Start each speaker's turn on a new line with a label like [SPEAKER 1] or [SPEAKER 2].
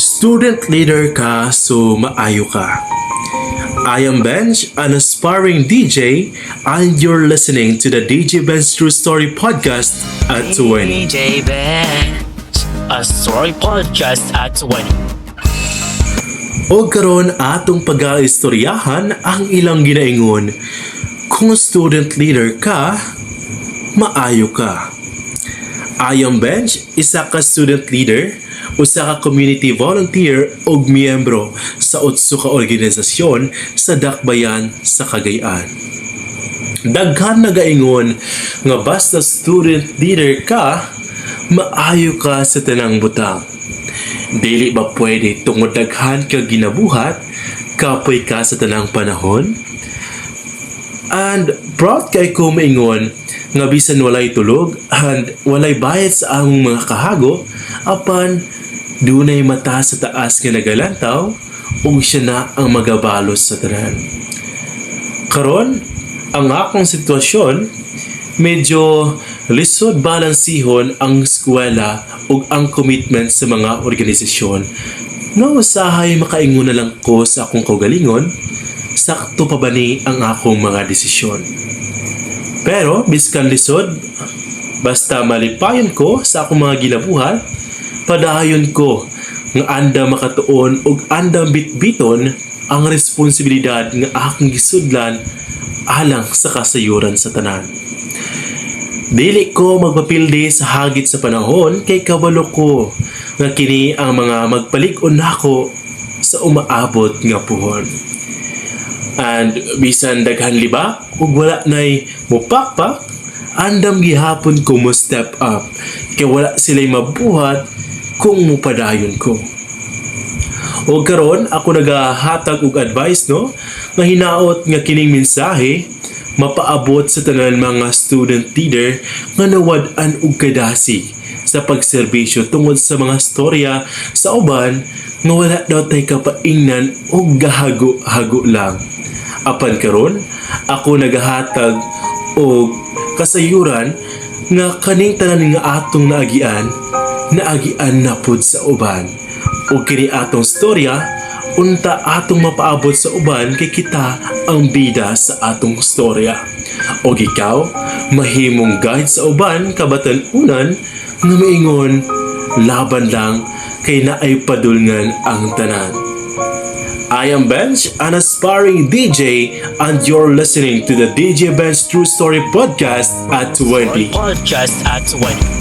[SPEAKER 1] Student leader ka, so maayo ka. I am Benj, an aspiring DJ, and you're listening to the DJ Ben's True Story Podcast at 20.
[SPEAKER 2] DJ Bench, a story podcast at 20.
[SPEAKER 1] O karon atong pag-aistoryahan ang ilang ginaingon. Kung student leader ka, maayo ka. I am Benj, isa ka student leader, usa ka community volunteer ug miyembro sa utso ka organisasyon sa Dakbayan sa Cagayan. Daghan nagaingon nga basta student leader ka, maayo ka sa tanang butang. Dili ba pwede tungod daghan ka ginabuhat, kapoy ka sa tanang panahon? And proud kay ko maingon nga bisan walay tulog and walay bayad sa among mga kahago, apan dunay mata sa taas nga nagalantaw ug siya na ang magabalos sa tanan. Karon, ang akong sitwasyon medyo lisod balansihon ang eskwela ug ang commitment sa mga organisasyon. No, usahay makaingon na lang ko sa akong kaugalingon, sakto pa ba ni ang akong mga desisyon. Pero biskan lisod, basta malipayon ko sa akong mga ginabuhat, padayon ko nga anda makatuon ug anda bitbiton ang responsibilidad nga akong gisudlan alang sa kasayuran sa tanan. Dili ko magpapildi sa hagit sa panahon kay kabalo ko nga kini ang mga magpalig-on nako sa umaabot nga puhon. And bisan daghan libak ug wala nay mupakpak, andam gihapon ko mo step up kay wala sila'y mabuhat kung mupadayon ko. O karon ako nagahatag og advice no nga hinaot nga kining mensahe mapaabot sa tanan mga student leader nga nawad-an og kadasi sa pagserbisyo tungod sa mga storya sa uban nga wala daw tay kapaingnan og gahago-hago lang. Apan karon ako nagahatag og kasayuran nga kaning tanan nga atong naagian na pud sa uban. O kini atong storya unta atong mapaabot sa uban kay kita ang bida sa atong storya. O ikaw mahimong guide sa uban kabatan-unan nga maingon laban lang kay naay padulngan ang tanan. I am Benj, an aspiring DJ, and you're listening to the DJ Benj True Story Podcast at 20.
[SPEAKER 2] Podcast at 20.